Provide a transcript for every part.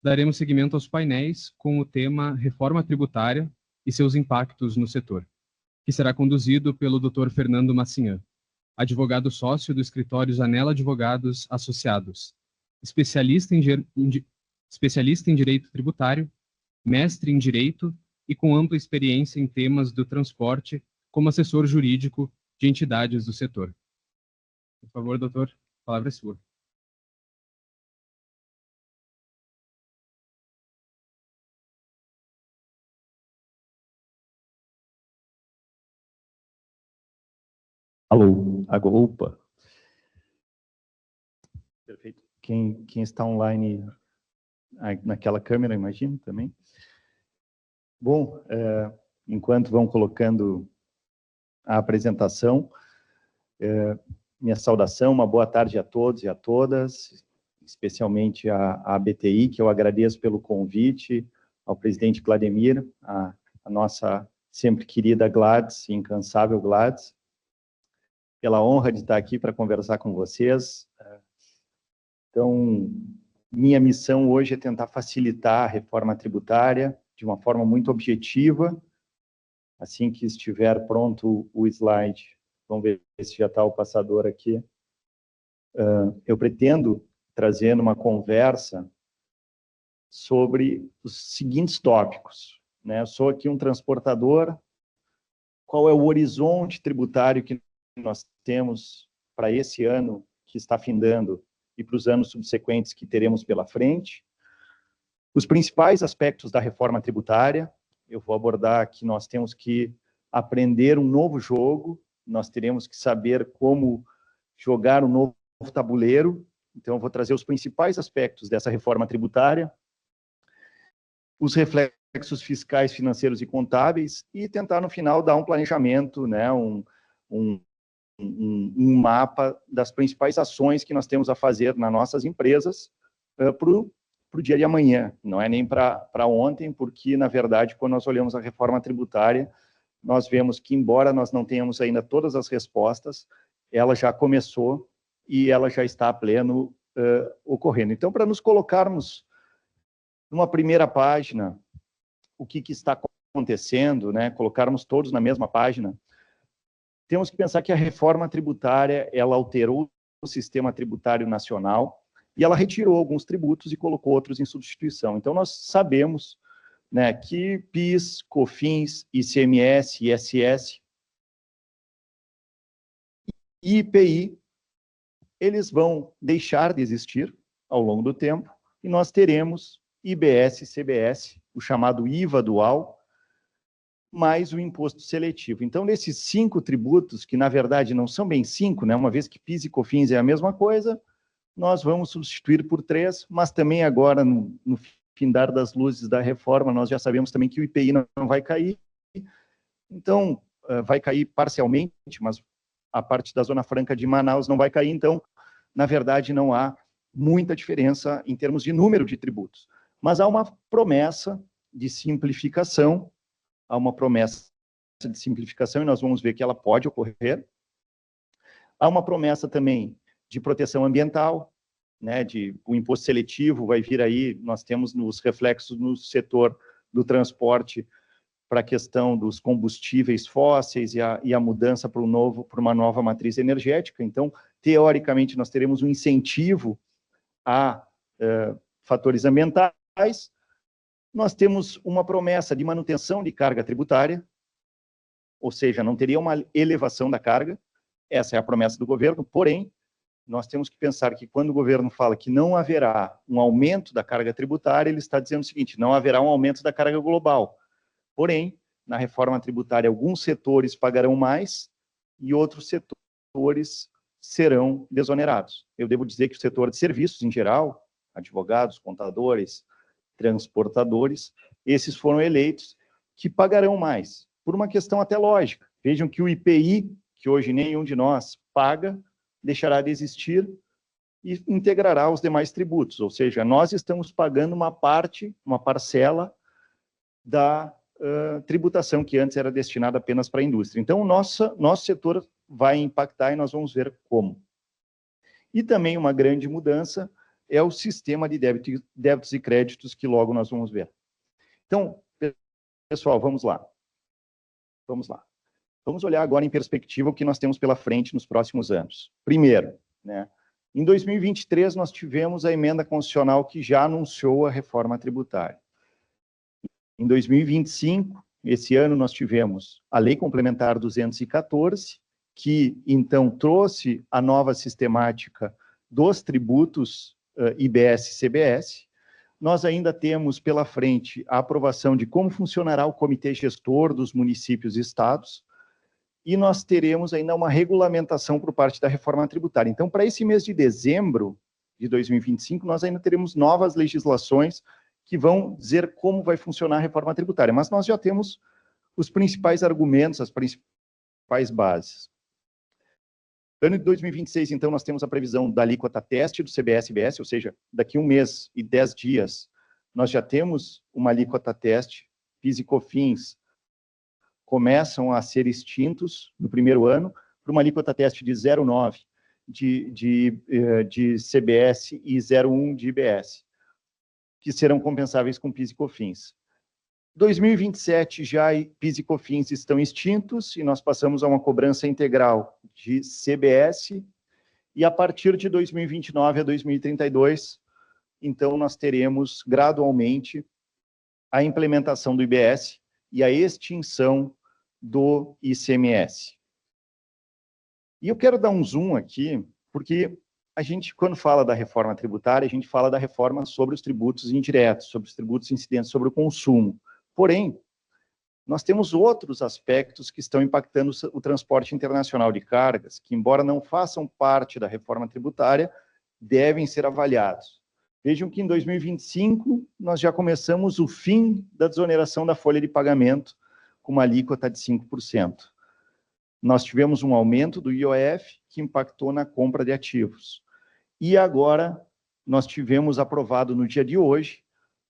daremos seguimento aos painéis com o tema Reforma Tributária e seus impactos no setor, que será conduzido pelo Dr. Fernando Massinhan, advogado sócio do escritório Zanella Advogados Associados, especialista em Direito Tributário, mestre em Direito e com ampla experiência em temas do transporte como assessor jurídico de entidades do setor. Por favor, doutor, a palavra é sua. Alô, opa. Perfeito. Quem está online naquela câmera, imagino, também. Bom, enquanto vão colocando a apresentação, minha saudação, uma boa tarde a todos e a todas, especialmente à BTI, que eu agradeço pelo convite, ao presidente Clademir, a nossa sempre querida Gladys, incansável Gladys, pela honra de estar aqui para conversar com vocês. Então, minha missão hoje é tentar facilitar a reforma tributária de uma forma muito objetiva. Assim que estiver pronto o slide, vamos ver se já está o passador aqui. Eu pretendo trazer uma conversa sobre os seguintes tópicos, né? Eu sou aqui um transportador. Qual é o horizonte tributário que nós temos para esse ano que está findando e para os anos subsequentes que teremos pela frente? Os principais aspectos da reforma tributária, eu vou abordar que nós temos que aprender um novo jogo, nós teremos que saber como jogar um novo tabuleiro, então eu vou trazer os principais aspectos dessa reforma tributária, os reflexos fiscais, financeiros e contábeis, e tentar, no final, dar um planejamento, né, um mapa das principais ações que nós temos a fazer nas nossas empresas para o dia de amanhã. Não é nem para ontem, porque, na verdade, quando nós olhamos a reforma tributária, nós vemos que, embora nós não tenhamos ainda todas as respostas, ela já começou e ela já está a pleno ocorrendo. Então, para nos colocarmos numa primeira página, o que está acontecendo, né, colocarmos todos na mesma página, temos que pensar que a reforma tributária, ela alterou o sistema tributário nacional e ela retirou alguns tributos e colocou outros em substituição. Então, nós sabemos, né, que PIS, COFINS, ICMS, ISS e IPI, eles vão deixar de existir ao longo do tempo e nós teremos IBS e CBS, o chamado IVA dual, mais o imposto seletivo. Então, desses 5 tributos, que na verdade não são bem 5, né, uma vez que PIS e COFINS é a mesma coisa, nós vamos substituir por 3, mas também agora, no findar das luzes da reforma, nós já sabemos também que o IPI não vai cair, então, vai cair parcialmente, mas a parte da Zona Franca de Manaus não vai cair, então, na verdade, não há muita diferença em termos de número de tributos. Mas há uma promessa de simplificação, e nós vamos ver que ela pode ocorrer. Há uma promessa também de proteção ambiental, né, o imposto seletivo vai vir aí, nós temos nos reflexos no setor do transporte para a questão dos combustíveis fósseis e a mudança para uma nova matriz energética. Então, teoricamente, nós teremos um incentivo a fatores ambientais. Nós temos uma promessa de manutenção de carga tributária, ou seja, não teria uma elevação da carga, essa é a promessa do governo, porém, nós temos que pensar que quando o governo fala que não haverá um aumento da carga tributária, ele está dizendo o seguinte, não haverá um aumento da carga global. Porém, na reforma tributária, alguns setores pagarão mais e outros setores serão desonerados. Eu devo dizer que o setor de serviços, em geral, advogados, contadores, transportadores, esses foram eleitos que pagarão mais, por uma questão até lógica. Vejam que o IPI, que hoje nenhum de nós paga, deixará de existir e integrará os demais tributos, ou seja, nós estamos pagando uma parcela da tributação que antes era destinada apenas para a indústria. Então, o nosso setor vai impactar e nós vamos ver como. E também uma grande mudança é o sistema de débitos e créditos que logo nós vamos ver. Então, pessoal, vamos lá. Vamos lá. Vamos olhar agora em perspectiva o que nós temos pela frente nos próximos anos. Primeiro, né, em 2023 nós tivemos a emenda constitucional que já anunciou a reforma tributária. Em 2025, esse ano, nós tivemos a Lei Complementar 214, que então trouxe a nova sistemática dos tributos IBS e CBS. Nós ainda temos pela frente a aprovação de como funcionará o comitê gestor dos municípios e estados, e nós teremos ainda uma regulamentação por parte da reforma tributária. Então, para esse mês de dezembro de 2025, nós ainda teremos novas legislações que vão dizer como vai funcionar a reforma tributária, mas nós já temos os principais argumentos, as principais bases. Ano de 2026, então, nós temos a previsão da alíquota teste do CBS-IBS, ou seja, daqui a 1 mês e 10 dias, nós já temos uma alíquota teste, PIS e COFINS começam a ser extintos no primeiro ano, para uma alíquota teste de 0,9 de CBS e 0,1 de IBS, que serão compensáveis com PIS e COFINS. 2027 já PIS e COFINS estão extintos e nós passamos a uma cobrança integral de CBS, e a partir de 2029 a 2032, então nós teremos gradualmente a implementação do IBS e a extinção do ICMS. E eu quero dar um zoom aqui, porque a gente, quando fala da reforma tributária, a gente fala da reforma sobre os tributos indiretos, sobre os tributos incidentes sobre o consumo. Porém, nós temos outros aspectos que estão impactando o transporte internacional de cargas, que, embora não façam parte da reforma tributária, devem ser avaliados. Vejam que em 2025, nós já começamos o fim da desoneração da folha de pagamento, com uma alíquota de 5%. Nós tivemos um aumento do IOF, que impactou na compra de ativos. E agora, nós tivemos aprovado no dia de hoje,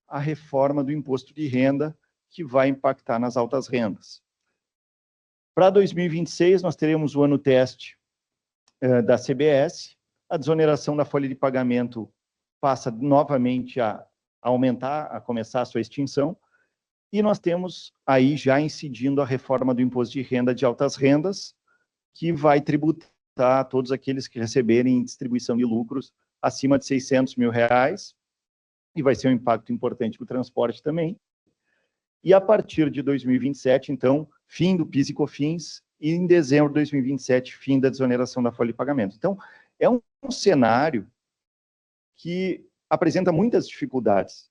a reforma do imposto de renda, que vai impactar nas altas rendas. Para 2026, nós teremos o ano teste da CBS, a desoneração da folha de pagamento passa novamente a aumentar, a começar a sua extinção, e nós temos aí já incidindo a reforma do imposto de renda de altas rendas, que vai tributar todos aqueles que receberem distribuição de lucros acima de R$600 mil, e vai ser um impacto importante para o transporte também. E a partir de 2027, então, fim do PIS e COFINS, e em dezembro de 2027, fim da desoneração da folha de pagamento. Então, é um cenário que apresenta muitas dificuldades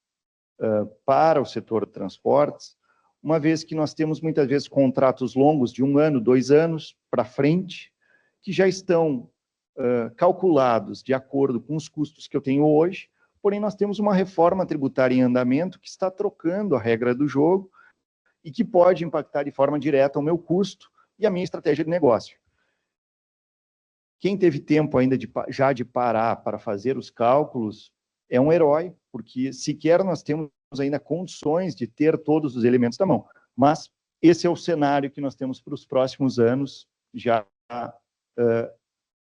para o setor de transportes, uma vez que nós temos muitas vezes contratos longos de 1 ano, 2 anos para frente, que já estão calculados de acordo com os custos que eu tenho hoje, porém nós temos uma reforma tributária em andamento que está trocando a regra do jogo e que pode impactar de forma direta o meu custo e a minha estratégia de negócio. Quem teve tempo ainda já de parar para fazer os cálculos é um herói, porque sequer nós temos ainda condições de ter todos os elementos na mão. Mas esse é o cenário que nós temos para os próximos anos, já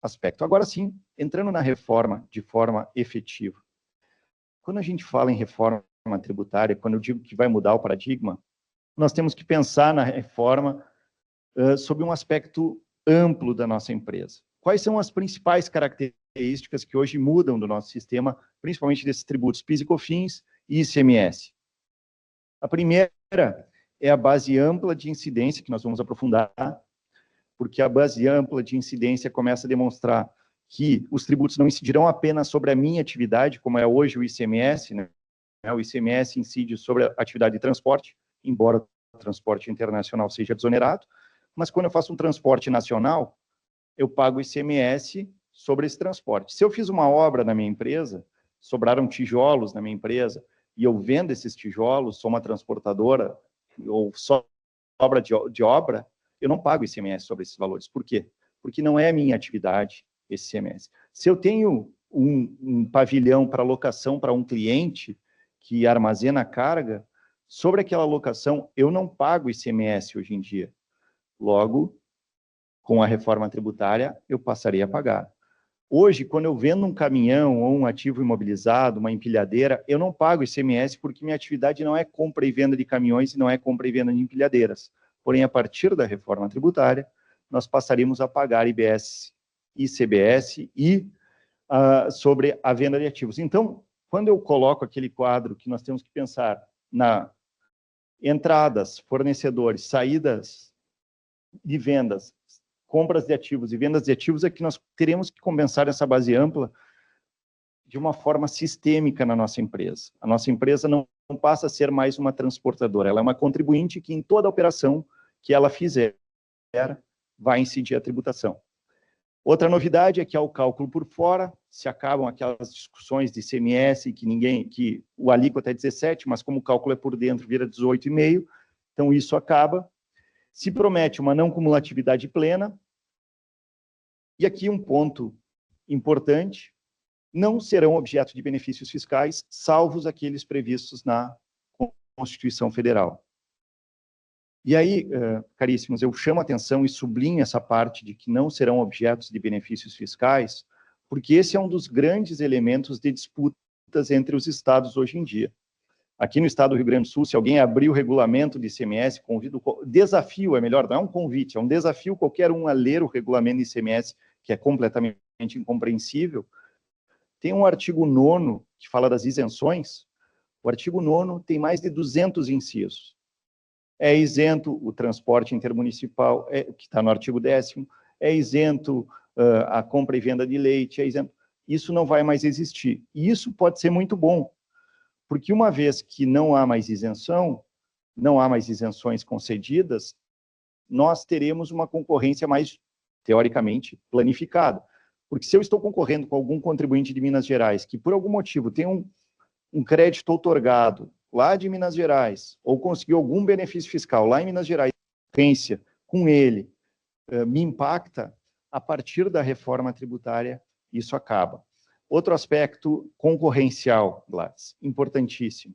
aspecto. Agora sim, entrando na reforma de forma efetiva. Quando a gente fala em reforma tributária, quando eu digo que vai mudar o paradigma, nós temos que pensar na reforma sob um aspecto amplo da nossa empresa. Quais são as principais características que hoje mudam do nosso sistema, principalmente desses tributos PIS e COFINS e ICMS? A primeira é a base ampla de incidência, que nós vamos aprofundar, porque a base ampla de incidência começa a demonstrar que os tributos não incidirão apenas sobre a minha atividade, como é hoje o ICMS, né? O ICMS incide sobre a atividade de transporte, embora o transporte internacional seja desonerado, mas quando eu faço um transporte nacional, eu pago ICMS sobre esse transporte. Se eu fiz uma obra na minha empresa, sobraram tijolos na minha empresa, e eu vendo esses tijolos, sou uma transportadora, ou sobra de obra, eu não pago ICMS sobre esses valores. Por quê? Porque não é minha atividade esse ICMS. Se eu tenho um pavilhão para locação para um cliente que armazena carga, sobre aquela locação eu não pago ICMS hoje em dia. Logo, com a reforma tributária, eu passaria a pagar. Hoje, quando eu vendo um caminhão ou um ativo imobilizado, uma empilhadeira, eu não pago ICMS porque minha atividade não é compra e venda de caminhões e não é compra e venda de empilhadeiras. Porém, a partir da reforma tributária, nós passaríamos a pagar IBS, ICBS e sobre a venda de ativos. Então, quando eu coloco aquele quadro que nós temos que pensar na entradas, fornecedores, saídas de vendas, compras de ativos e vendas de ativos, é que nós teremos que compensar essa base ampla de uma forma sistêmica na nossa empresa. A nossa empresa não passa a ser mais uma transportadora, ela é uma contribuinte que em toda operação que ela fizer vai incidir a tributação. Outra novidade é que há o cálculo por fora, se acabam aquelas discussões de ICMS que o alíquota é 17, mas como o cálculo é por dentro vira 18,5, então isso acaba. Se promete uma não cumulatividade plena, e aqui um ponto importante, não serão objeto de benefícios fiscais, salvos aqueles previstos na Constituição Federal. E aí, caríssimos, eu chamo a atenção e sublinho essa parte de que não serão objetos de benefícios fiscais, porque esse é um dos grandes elementos de disputas entre os estados hoje em dia. Aqui no estado do Rio Grande do Sul, se alguém abrir o regulamento de ICMS, desafio, é melhor, não é um convite, é um desafio qualquer um a ler o regulamento de ICMS, que é completamente incompreensível. Tem um artigo 9º que fala das isenções. O artigo 9º tem mais de 200 incisos. É isento o transporte intermunicipal, que está no artigo 10º, é isento a compra e venda de leite, é isento. Isso não vai mais existir. E isso pode ser muito bom, porque uma vez que não há mais isenção, não há mais isenções concedidas, nós teremos uma concorrência mais, teoricamente, planificada. Porque se eu estou concorrendo com algum contribuinte de Minas Gerais, que por algum motivo tem um crédito outorgado lá de Minas Gerais, ou conseguiu algum benefício fiscal lá em Minas Gerais, com ele, me impacta, a partir da reforma tributária, isso acaba. Outro aspecto concorrencial, Gladys, importantíssimo.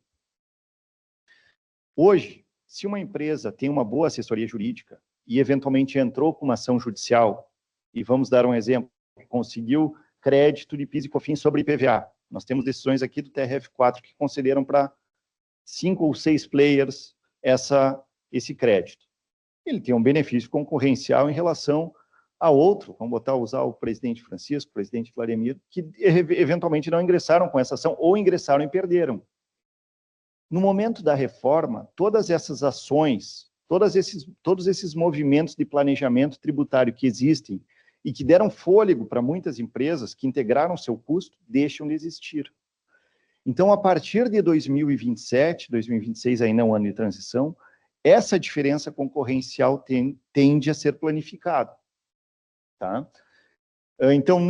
Hoje, se uma empresa tem uma boa assessoria jurídica e eventualmente entrou com uma ação judicial, e vamos dar um exemplo, conseguiu crédito de PIS e COFINS sobre IPVA. Nós temos decisões aqui do TRF4 que concederam para 5 ou 6 players esse crédito. Ele tem um benefício concorrencial em relação a outro, vamos usar o presidente Francisco, o presidente Vladimir, que eventualmente não ingressaram com essa ação, ou ingressaram e perderam. No momento da reforma, todas essas ações, todos esses movimentos de planejamento tributário que existem e que deram fôlego para muitas empresas que integraram seu custo, deixam de existir. Então, a partir de 2027, 2026, ainda é um ano de transição, essa diferença concorrencial tende a ser planificada. Tá? Então,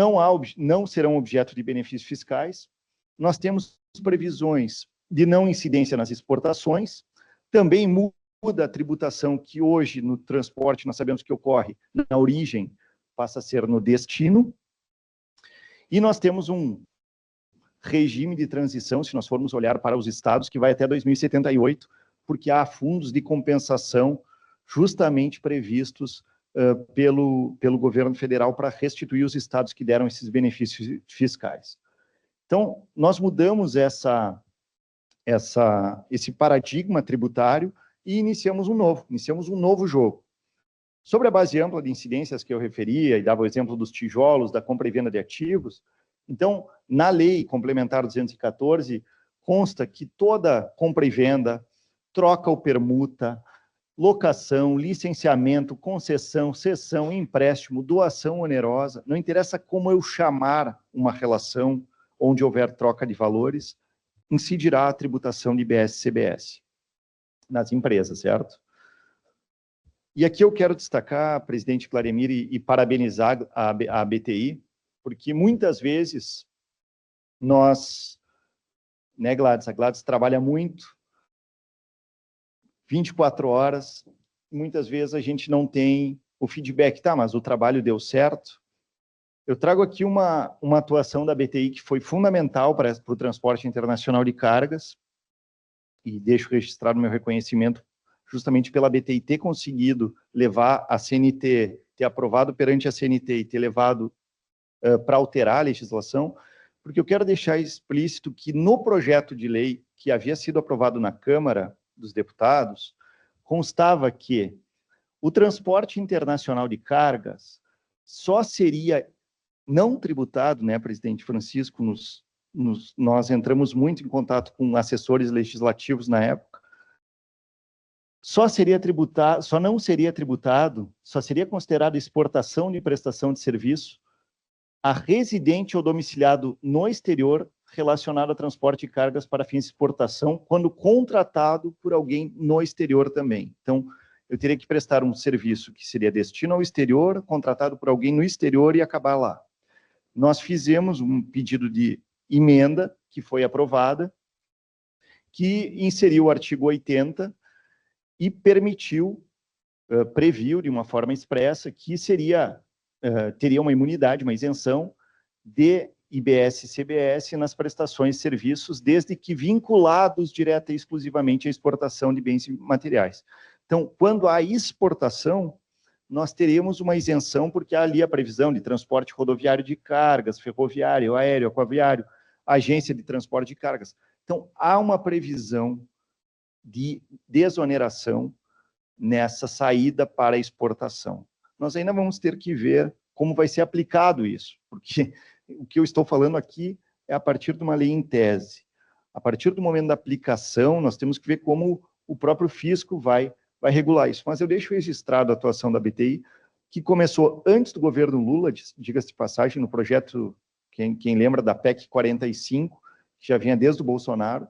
não serão objeto de benefícios fiscais. Nós temos previsões de não incidência nas exportações, também muda a tributação que hoje no transporte nós sabemos que ocorre na origem, passa a ser no destino, e nós temos um regime de transição, se nós formos olhar para os estados, que vai até 2078, porque há fundos de compensação justamente previstos pelo governo federal para restituir os estados que deram esses benefícios fiscais. Então, nós mudamos esse paradigma tributário e iniciamos um novo jogo. Sobre a base ampla de incidências que eu referia, e dava o exemplo dos tijolos, da compra e venda de ativos, então, na lei complementar 214, consta que toda compra e venda, troca ou permuta, locação, licenciamento, concessão, cessão, empréstimo, doação onerosa, não interessa como eu chamar uma relação onde houver troca de valores, incidirá a tributação de IBS e CBS nas empresas, certo? E aqui eu quero destacar, presidente Vladimir, e parabenizar a BTI, porque muitas vezes nós, né, Gladys? A Gladys trabalha muito, 24 horas, muitas vezes a gente não tem o feedback, tá, mas o trabalho deu certo. Eu trago aqui uma atuação da BTI que foi fundamental para o transporte internacional de cargas, e deixo registrado o meu reconhecimento justamente pela BTI ter conseguido levar a CNT, ter aprovado perante a CNT e ter levado para alterar a legislação, porque eu quero deixar explícito que no projeto de lei que havia sido aprovado na Câmara dos Deputados, constava que o transporte internacional de cargas só seria não tributado, né, presidente Francisco, nós entramos muito em contato com assessores legislativos na época, só não seria tributado, só seria considerado exportação de prestação de serviço a residente ou domiciliado no exterior relacionado a transporte de cargas para fins de exportação, quando contratado por alguém no exterior também. Então, eu teria que prestar um serviço que seria destino ao exterior, contratado por alguém no exterior e acabar lá. Nós fizemos um pedido de emenda, que foi aprovada, que inseriu o artigo 80 e permitiu, previu de uma forma expressa, que teria uma imunidade, uma isenção de IBS e CBS nas prestações de serviços, desde que vinculados direta e exclusivamente à exportação de bens e materiais. Então, quando há exportação, nós teríamos uma isenção, porque há ali a previsão de transporte rodoviário de cargas, ferroviário, aéreo, aquaviário, agência de transporte de cargas. Então, há uma previsão de desoneração nessa saída para a exportação. Nós ainda vamos ter que ver como vai ser aplicado isso, porque o que eu estou falando aqui é a partir de uma lei em tese. A partir do momento da aplicação, nós temos que ver como o próprio fisco vai regular isso. Mas eu deixo registrado a atuação da BTI, que começou antes do governo Lula, diga-se de passagem, no projeto, quem lembra da PEC 45, que já vinha desde o Bolsonaro,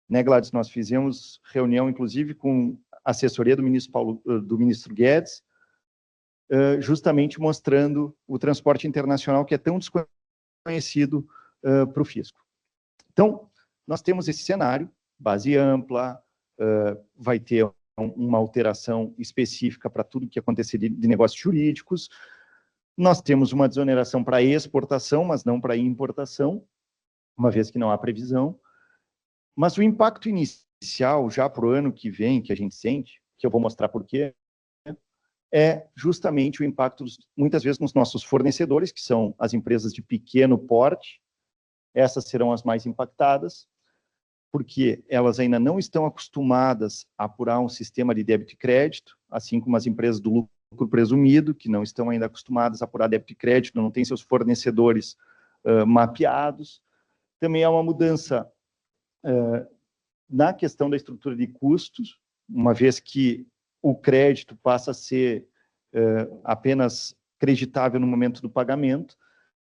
né, Gladys? Nós fizemos reunião, inclusive, com a assessoria do ministro Guedes, justamente mostrando o transporte internacional, que é tão desconhecido para o fisco. Então, nós temos esse cenário, base ampla, vai ter uma alteração específica para tudo que acontecer de negócios jurídicos, nós temos uma desoneração para exportação, mas não para importação, uma vez que não há previsão, mas o impacto inicial, já para o ano que vem, que a gente sente, que eu vou mostrar por quê, é justamente o impacto, muitas vezes, nos nossos fornecedores, que são as empresas de pequeno porte. Essas serão as mais impactadas, porque elas ainda não estão acostumadas a apurar um sistema de débito e crédito, assim como as empresas do lucro presumido, que não estão ainda acostumadas a apurar débito e crédito, não têm seus fornecedores mapeados. Também há uma mudança na questão da estrutura de custos, uma vez que o crédito passa a ser apenas creditável no momento do pagamento,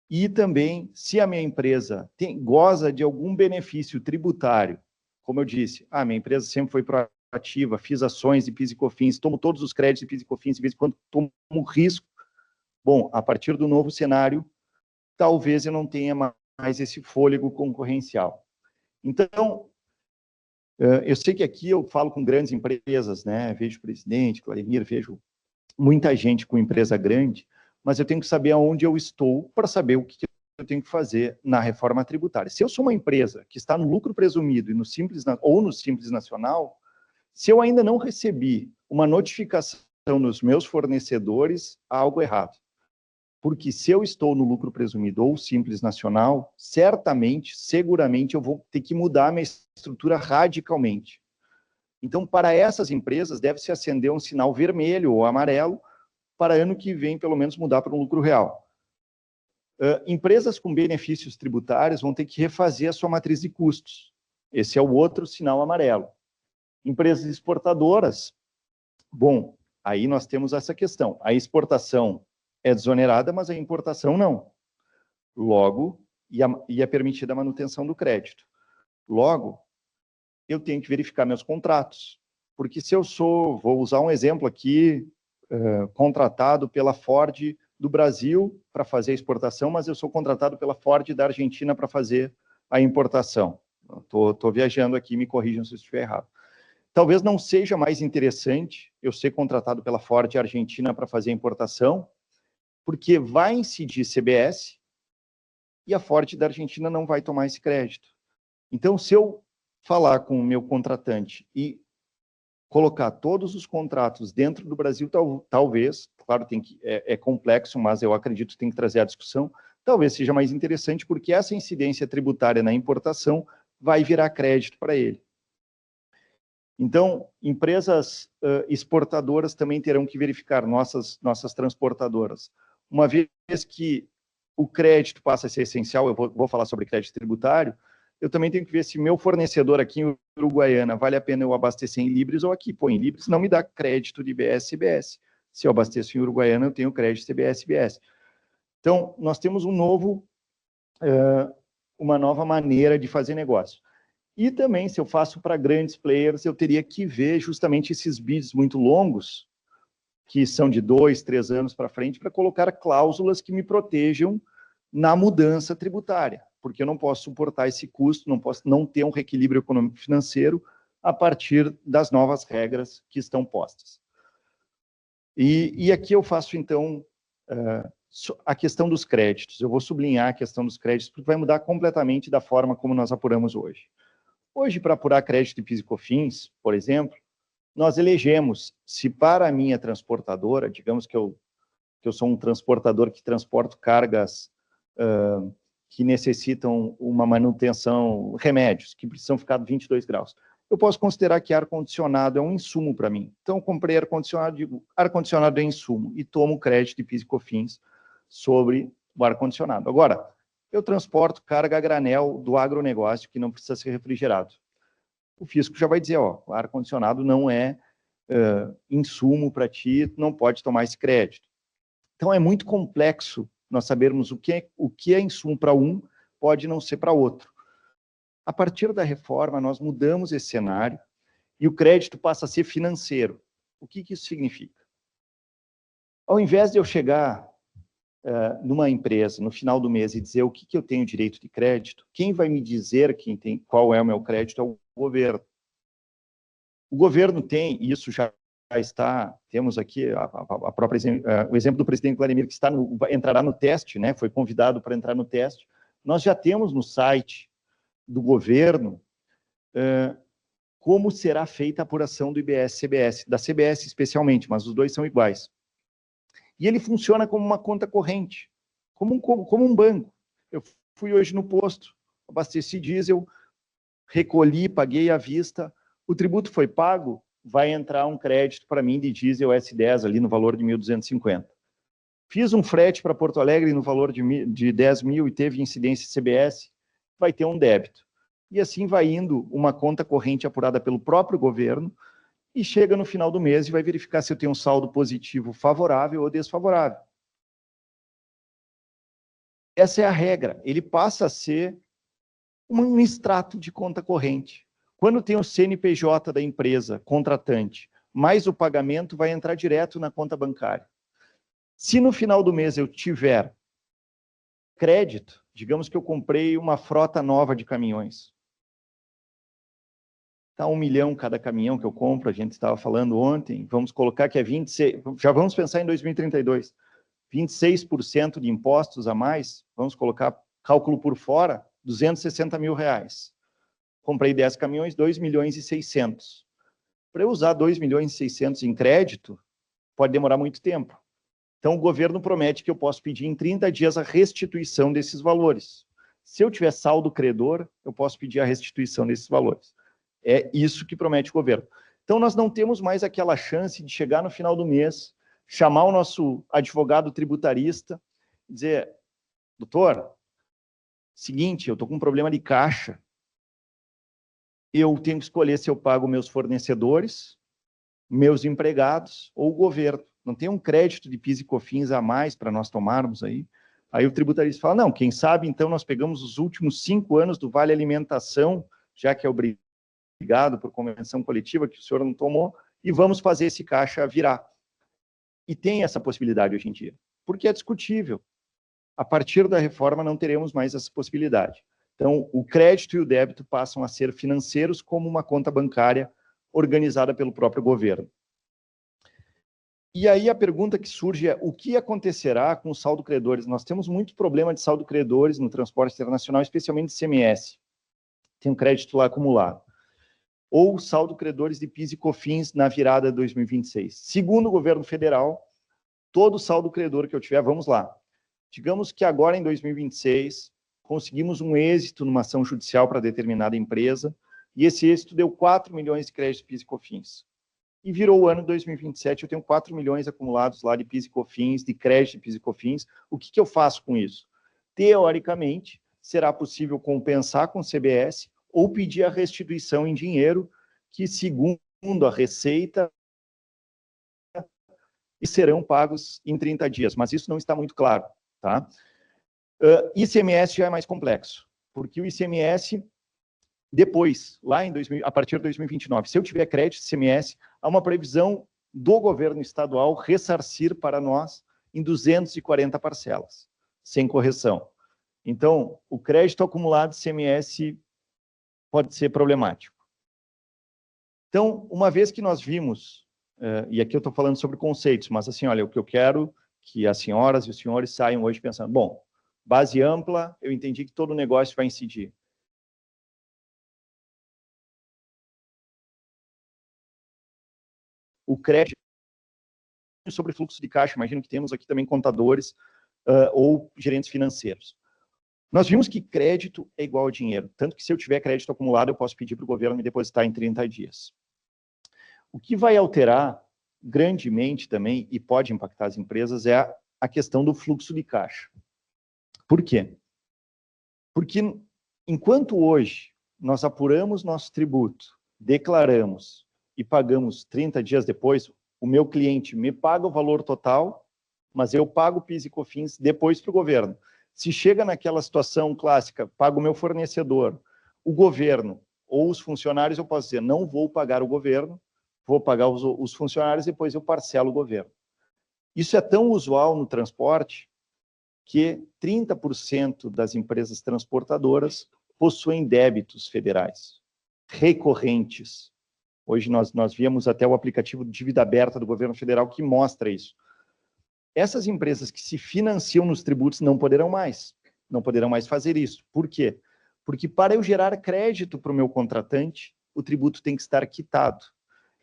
e também, se a minha empresa goza de algum benefício tributário, como eu disse, minha empresa sempre foi proativa, fiz ações de PIS e COFINS, tomo todos os créditos de PIS e COFINS, de vez em quando tomo risco, bom, a partir do novo cenário, talvez eu não tenha mais esse fôlego concorrencial. Então, eu sei que aqui eu falo com grandes empresas, né? Vejo o presidente, Claudemir, vejo muita gente com empresa grande, mas eu tenho que saber aonde eu estou para saber o que eu tenho que fazer na reforma tributária. Se eu sou uma empresa que está no lucro presumido ou no Simples Nacional, se eu ainda não recebi uma notificação nos meus fornecedores, há algo errado. Porque se eu estou no lucro presumido ou Simples Nacional, certamente, seguramente, eu vou ter que mudar a minha estrutura radicalmente. Então, para essas empresas, deve-se acender um sinal vermelho ou amarelo para ano que vem, pelo menos, mudar para um lucro real. Empresas com benefícios tributários vão ter que refazer a sua matriz de custos. Esse é o outro sinal amarelo. Empresas exportadoras, bom, aí nós temos essa questão. A exportação é desonerada, mas a importação não. Logo, e é permitida a manutenção do crédito. Logo, eu tenho que verificar meus contratos. Porque se eu vou usar um exemplo aqui, contratado pela Ford do Brasil para fazer a exportação, mas eu sou contratado pela Ford da Argentina para fazer a importação. Estou viajando aqui, me corrijam se eu estiver errado. Talvez não seja mais interessante eu ser contratado pela Ford Argentina para fazer a importação, porque vai incidir CBS e a Ford da Argentina não vai tomar esse crédito. Então, se eu falar com o meu contratante e colocar todos os contratos dentro do Brasil, talvez, claro, é complexo, mas eu acredito que tem que trazer a discussão, talvez seja mais interessante, porque essa incidência tributária na importação vai virar crédito para ele. Então, empresas exportadoras também terão que verificar, nossas transportadoras. Uma vez que o crédito passa a ser essencial, eu vou falar sobre crédito tributário, eu também tenho que ver se meu fornecedor aqui em Uruguaiana vale a pena eu abastecer em Libres ou aqui. Pô, em Libres não me dá crédito de IBS e CBS. Se eu abasteço em Uruguaiana, eu tenho crédito CBS e IBS. Então, nós temos uma nova maneira de fazer negócio. E também, se eu faço para grandes players, eu teria que ver justamente esses bids muito longos, que são de 2, 3 anos para frente, para colocar cláusulas que me protejam na mudança tributária, porque eu não posso suportar esse custo, não posso não ter um reequilíbrio econômico-financeiro a partir das novas regras que estão postas. E aqui eu faço, então, a questão dos créditos. Eu vou sublinhar a questão dos créditos, porque vai mudar completamente da forma como nós apuramos hoje. Hoje, para apurar crédito de PIS e COFINS, por exemplo, nós elegemos, se para a minha transportadora, digamos que eu sou um transportador que transporto cargas que necessitam uma manutenção, remédios, que precisam ficar 22 graus. Eu posso considerar que ar-condicionado é um insumo para mim. Então, eu comprei ar-condicionado, digo, ar-condicionado é insumo, e tomo crédito de PIS e COFINS sobre o ar-condicionado. Agora, eu transporto carga a granel do agronegócio que não precisa ser refrigerado. O fisco já vai dizer, ó, o ar-condicionado não é insumo para ti, não pode tomar esse crédito. Então, é muito complexo nós sabermos o que é insumo para um, pode não ser para outro. A partir da reforma, nós mudamos esse cenário e o crédito passa a ser financeiro. O que isso significa? Ao invés de eu chegar numa empresa no final do mês e dizer o que eu tenho direito de crédito, quem vai me dizer qual é o meu crédito é o governo. O governo tem, e isso já está, temos aqui o exemplo do presidente Vladimir, que entrará no teste, né, foi convidado para entrar no teste. Nós já temos no site do governo como será feita a apuração do IBS-CBS, da CBS especialmente, mas os dois são iguais. E ele funciona como uma conta corrente, como um banco. Eu fui hoje no posto, abasteci diesel, recolhi, paguei à vista, o tributo foi pago, vai entrar um crédito para mim de diesel S10 ali no valor de 1.250. Fiz um frete para Porto Alegre no valor de 10 mil e teve incidência CBS, vai ter um débito. E assim vai indo uma conta corrente apurada pelo próprio governo e chega no final do mês e vai verificar se eu tenho um saldo positivo favorável ou desfavorável. Essa é a regra. Ele passa a ser um extrato de conta corrente. Quando tem o CNPJ da empresa contratante, mais o pagamento vai entrar direto na conta bancária. Se no final do mês eu tiver crédito, digamos que eu comprei uma frota nova de caminhões. Está 1 milhão cada caminhão que eu compro, a gente estava falando ontem, vamos colocar que é 26, já vamos pensar em 2032, 26% de impostos a mais, vamos colocar cálculo por fora, 260 mil reais. Comprei 10 caminhões, 2 milhões e 600. Para eu usar 2 milhões e 600 em crédito, pode demorar muito tempo. Então, o governo promete que eu posso pedir em 30 dias a restituição desses valores. Se eu tiver saldo credor, eu posso pedir a restituição desses valores. É isso que promete o governo. Então, nós não temos mais aquela chance de chegar no final do mês, chamar o nosso advogado tributarista e dizer, doutor, seguinte, eu estou com um problema de caixa, eu tenho que escolher se eu pago meus fornecedores, meus empregados ou o governo. Não tem um crédito de PIS e COFINS a mais para nós tomarmos aí. Aí o tributarista fala, não, quem sabe, então, nós pegamos os últimos 5 anos do Vale Alimentação, já que é obrigado por convenção coletiva, que o senhor não tomou, e vamos fazer esse caixa virar. E tem essa possibilidade hoje em dia, porque é discutível. A partir da reforma não teremos mais essa possibilidade. Então, o crédito e o débito passam a ser financeiros como uma conta bancária organizada pelo próprio governo. E aí a pergunta que surge é, o que acontecerá com os saldo credores? Nós temos muito problema de saldo credores no transporte internacional, especialmente de CMS. Tem um crédito lá acumulado. Ou saldo credores de PIS e COFINS na virada de 2026. Segundo o governo federal, todo saldo credor que eu tiver, vamos lá, Digamos que agora, em 2026, conseguimos um êxito numa ação judicial para determinada empresa, e esse êxito deu 4 milhões de créditos PIS e COFINS. E virou o ano de 2027, eu tenho 4 milhões acumulados lá de PIS e COFINS, de crédito de PIS e COFINS. O que eu faço com isso? Teoricamente, será possível compensar com o CBS ou pedir a restituição em dinheiro, que, segundo a Receita, serão pagos em 30 dias, mas isso não está muito claro, tá? ICMS já é mais complexo, porque o ICMS, depois, lá a partir de 2029, se eu tiver crédito de ICMS, há uma previsão do governo estadual ressarcir para nós em 240 parcelas, sem correção. Então, o crédito acumulado de ICMS pode ser problemático. Então, uma vez que nós vimos, e aqui eu estou falando sobre conceitos, mas assim, olha, o que eu quero que as senhoras e os senhores saiam hoje pensando, bom, base ampla, eu entendi que todo o negócio vai incidir. O crédito sobre fluxo de caixa, imagino que temos aqui também contadores ou gerentes financeiros. Nós vimos que crédito é igual a dinheiro, tanto que se eu tiver crédito acumulado, eu posso pedir para o governo me depositar em 30 dias. O que vai alterar grandemente também, e pode impactar as empresas, é a questão do fluxo de caixa. Por quê? Porque enquanto hoje nós apuramos nosso tributo, declaramos e pagamos 30 dias depois, o meu cliente me paga o valor total, mas eu pago PIS e COFINS depois para o governo. Se chega naquela situação clássica, pago o meu fornecedor, o governo ou os funcionários, eu posso dizer, não vou pagar o governo, vou pagar os funcionários, depois eu parcelo o governo. Isso é tão usual no transporte que 30% das empresas transportadoras possuem débitos federais recorrentes. Hoje nós víamos até o aplicativo de dívida aberta do governo federal que mostra isso. Essas empresas que se financiam nos tributos não poderão mais fazer isso. Por quê? Porque para eu gerar crédito para o meu contratante, o tributo tem que estar quitado.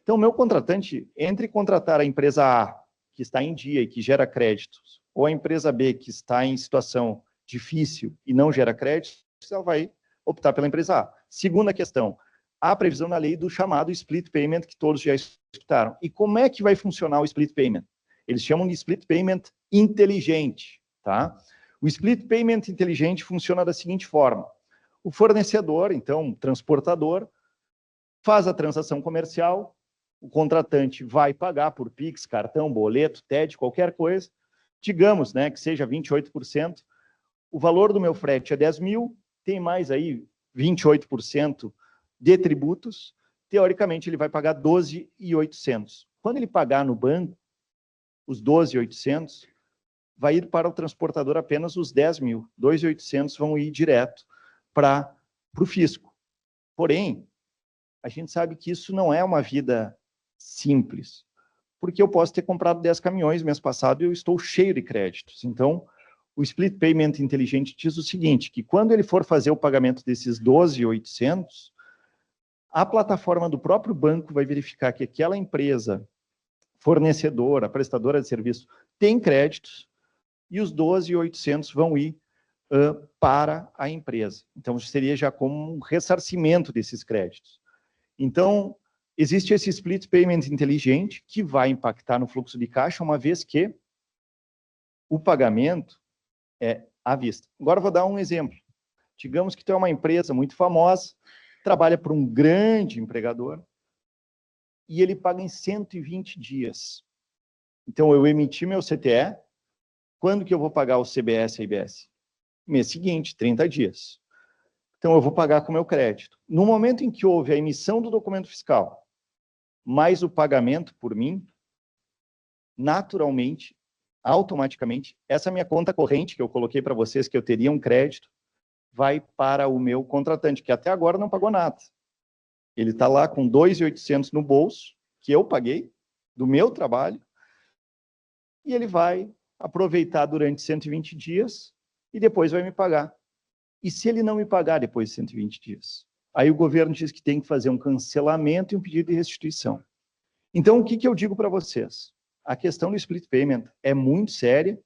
Então, o meu contratante, entre contratar a empresa A, que está em dia e que gera créditos, ou a empresa B, que está em situação difícil e não gera créditos, ela vai optar pela empresa A. Segunda questão, há a previsão na lei do chamado split payment, que todos já escutaram. E como é que vai funcionar o split payment? Eles chamam de split payment inteligente, tá? O split payment inteligente funciona da seguinte forma. O fornecedor, então, o transportador, faz a transação comercial, o contratante vai pagar por Pix, cartão, boleto, TED, qualquer coisa, digamos, né, que seja 28%, o valor do meu frete é 10 mil, tem mais aí 28% de tributos, teoricamente ele vai pagar 12.800. Quando ele pagar no banco, os 12.800, vai ir para o transportador apenas os 10 mil, 2.800 vão ir direto para o fisco. Porém, a gente sabe que isso não é uma vida simples, porque eu posso ter comprado 10 caminhões mês passado e eu estou cheio de créditos. Então, o split payment inteligente diz o seguinte, que quando ele for fazer o pagamento desses 12.800, a plataforma do próprio banco vai verificar que aquela empresa fornecedora, prestadora de serviço, tem créditos e os 12.800 vão ir para a empresa. Então, seria já como um ressarcimento desses créditos. Então, existe esse split payment inteligente que vai impactar no fluxo de caixa, uma vez que o pagamento é à vista. Agora eu vou dar um exemplo. Digamos que tu é uma empresa muito famosa, trabalha para um grande empregador e ele paga em 120 dias. Então, eu emiti meu CTE, quando que eu vou pagar o CBS e IBS? Mês seguinte, 30 dias. Então, eu vou pagar com meu crédito. No momento em que houve a emissão do documento fiscal, mais o pagamento por mim, naturalmente, automaticamente, essa minha conta corrente que eu coloquei para vocês, que eu teria um crédito, vai para o meu contratante, que até agora não pagou nada. Ele está lá com 2.800 no bolso, que eu paguei, do meu trabalho, e ele vai aproveitar durante 120 dias e depois vai me pagar. E se ele não me pagar depois de 120 dias? Aí o governo diz que tem que fazer um cancelamento e um pedido de restituição. Então, o que eu digo para vocês? A questão do split payment é muito séria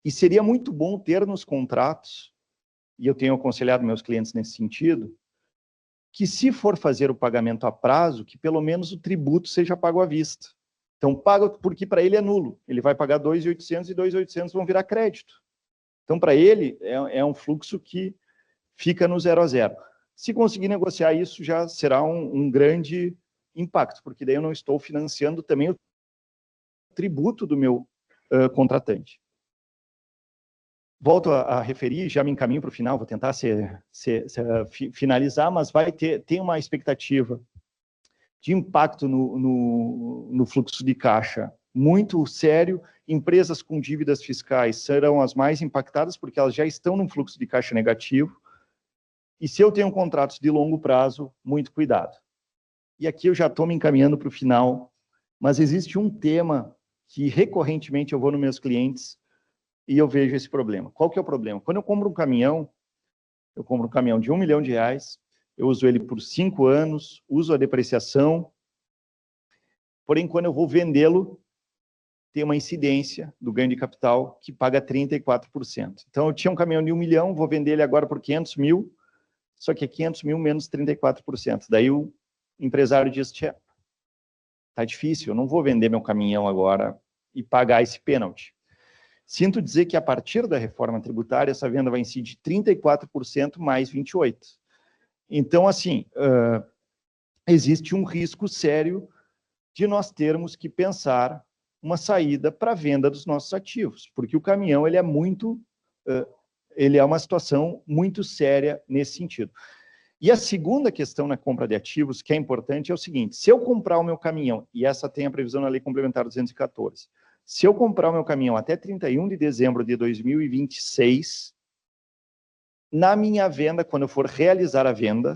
E seria muito bom ter nos contratos, e eu tenho aconselhado meus clientes nesse sentido, que se for fazer o pagamento a prazo, que pelo menos o tributo seja pago à vista. Então, paga porque para ele é nulo. Ele vai pagar 2.800 e 2.800 vão virar crédito. Então, para ele, é um fluxo que fica no 0 a 0. Se conseguir negociar isso, já será um grande impacto, porque daí eu não estou financiando também o tributo do meu contratante. Volto a referir, já me encaminho para o final, vou tentar finalizar, mas tem uma expectativa de impacto no fluxo de caixa muito sério. Empresas com dívidas fiscais serão as mais impactadas, porque elas já estão num fluxo de caixa negativo. E se eu tenho contratos de longo prazo, muito cuidado. E aqui eu já estou me encaminhando para o final, mas existe um tema que recorrentemente eu vou nos meus clientes e eu vejo esse problema. Qual que é o problema? Quando eu compro um caminhão de R$1 milhão, eu uso ele por 5 anos, uso a depreciação, porém, quando eu vou vendê-lo, tem uma incidência do ganho de capital que paga 34%. Então, eu tinha um caminhão de 1 milhão, vou vender ele agora por 500 mil, só que é 500 mil menos 34%. Daí o empresário diz, tchê, tá difícil, eu não vou vender meu caminhão agora e pagar esse pênalti. Sinto dizer que a partir da reforma tributária, essa venda vai incidir 34% mais 28%. Então, assim, existe um risco sério de nós termos que pensar uma saída para a venda dos nossos ativos, porque o caminhão ele é uma situação muito séria nesse sentido. E a segunda questão na compra de ativos, que é importante, é o seguinte: se eu comprar o meu caminhão, e essa tem a previsão na Lei Complementar 214, se eu comprar o meu caminhão até 31 de dezembro de 2026, na minha venda, quando eu for realizar a venda,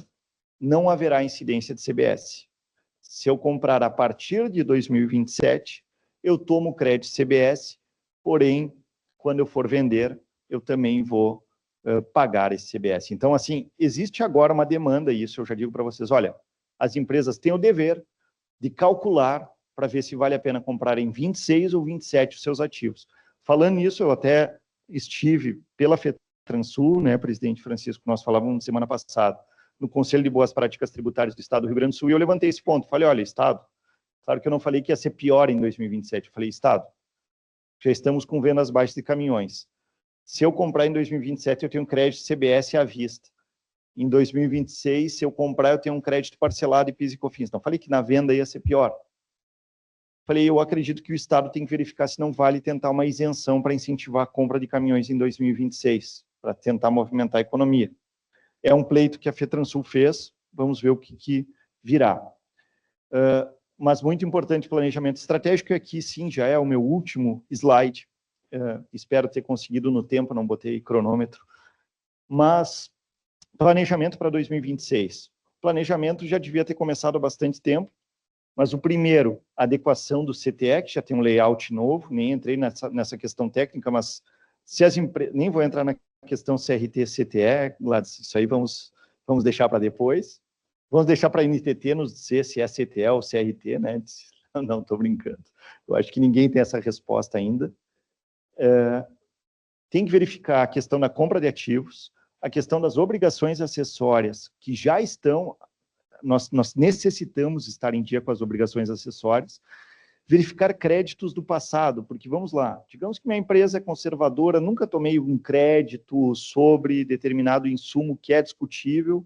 não haverá incidência de CBS. Se eu comprar a partir de 2027, eu tomo crédito CBS, porém, quando eu for vender, eu também vou pagar esse CBS. Então, assim, existe agora uma demanda, e isso eu já digo para vocês, olha, as empresas têm o dever de calcular para ver se vale a pena comprar em 26 ou 27 os seus ativos. Falando nisso, eu até estive pela FETransul, né, presidente Francisco, nós falávamos semana passada, no Conselho de Boas Práticas Tributárias do Estado do Rio Grande do Sul, e eu levantei esse ponto. Falei, olha, Estado, claro que eu não falei que ia ser pior em 2027, eu falei, Estado, já estamos com vendas baixas de caminhões. Se eu comprar em 2027, eu tenho crédito CBS à vista. Em 2026, se eu comprar, eu tenho um crédito parcelado e PIS e COFINS. Não falei que na venda ia ser pior. Falei, eu acredito que o Estado tem que verificar se não vale tentar uma isenção para incentivar a compra de caminhões em 2026, para tentar movimentar a economia. É um pleito que a FETransul fez, vamos ver o que virá. Mas muito importante planejamento estratégico, e aqui sim já é o meu último slide, espero ter conseguido no tempo, não botei cronômetro, mas planejamento para 2026. Planejamento já devia ter começado há bastante tempo, mas o primeiro, adequação do CTE, que já tem um layout novo, nem entrei nessa questão técnica, mas se as empresas, nem vou entrar na questão CRT, CTE, Gladys, isso aí vamos deixar para depois. Vamos deixar para a NTT nos dizer se é CTE ou CRT, né? Não, estou brincando. Eu acho que ninguém tem essa resposta ainda. Tem que verificar a questão da compra de ativos, a questão das obrigações acessórias, que já estão, nós necessitamos estar em dia com as obrigações acessórias, verificar créditos do passado, porque vamos lá, digamos que minha empresa é conservadora, nunca tomei um crédito sobre determinado insumo que é discutível,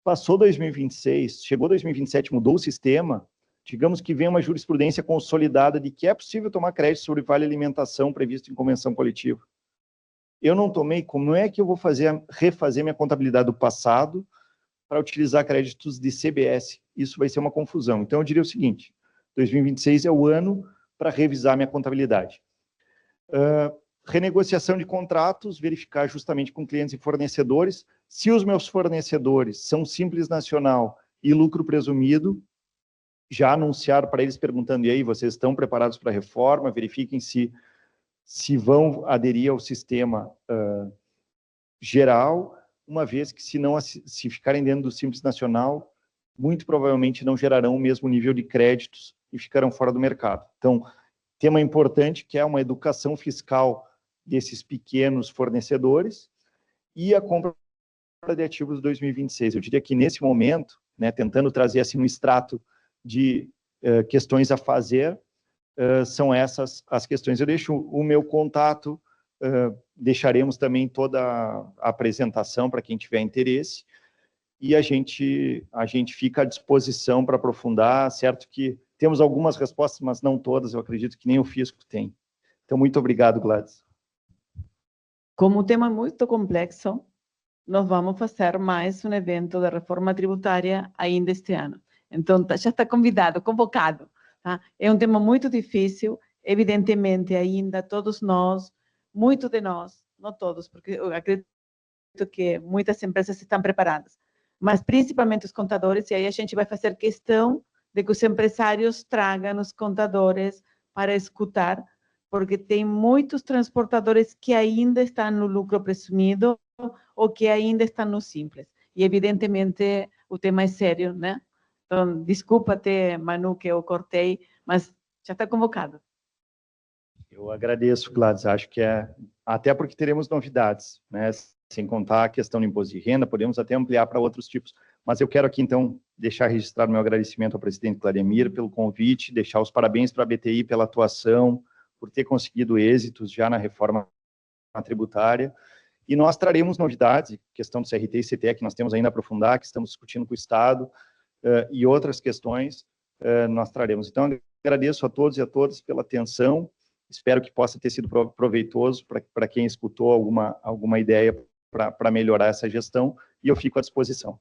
passou 2026, chegou 2027, mudou o sistema, digamos que vem uma jurisprudência consolidada de que é possível tomar crédito sobre vale alimentação previsto em convenção coletiva. Eu não tomei, como é que eu vou refazer minha contabilidade do passado para utilizar créditos de CBS? Isso vai ser uma confusão. Então, eu diria o seguinte, 2026 é o ano para revisar minha contabilidade. Renegociação de contratos, verificar justamente com clientes e fornecedores. Se os meus fornecedores são Simples Nacional e lucro presumido, já anunciar para eles perguntando, e aí, vocês estão preparados para a reforma? Verifiquem se vão aderir ao sistema geral, uma vez que se ficarem dentro do Simples Nacional, muito provavelmente não gerarão o mesmo nível de créditos e ficarão fora do mercado. Então, tema importante que é uma educação fiscal desses pequenos fornecedores e a compra de ativos 2026. Eu diria que nesse momento, né, tentando trazer assim um extrato de questões a fazer, são essas as questões. Eu deixo o meu contato, deixaremos também toda a apresentação para quem tiver interesse, e a gente fica à disposição para aprofundar, certo que temos algumas respostas, mas não todas, eu acredito que nem o fisco tem. Então, muito obrigado, Gladys. Como o tema é muito complexo, nós vamos fazer mais um evento de reforma tributária ainda este ano. Então, já está convidado, convocado. Tá? É um tema muito difícil, evidentemente, ainda todos nós, muito de nós, não todos, porque eu acredito que muitas empresas estão preparadas, mas principalmente os contadores, e aí a gente vai fazer questão de que os empresários tragam os contadores para escutar, porque tem muitos transportadores que ainda estão no lucro presumido ou que ainda estão no simples. E, evidentemente, o tema é sério, né? Então, desculpa-te, Manu, que eu cortei, mas já está convocado. Eu agradeço, Gladys. Acho que até porque teremos novidades, né? Sem contar a questão do imposto de renda, podemos até ampliar para outros tipos. Mas eu quero aqui, então, deixar registrado meu agradecimento ao presidente Claudemir pelo convite, deixar os parabéns para a BTI pela atuação, por ter conseguido êxitos já na reforma tributária. E nós traremos novidades, questão do CRT e CTE, que nós temos ainda a aprofundar, que estamos discutindo com o Estado, e outras questões nós traremos. Então, agradeço a todos e a todas pela atenção, espero que possa ter sido proveitoso para quem escutou alguma ideia para melhorar essa gestão, e eu fico à disposição.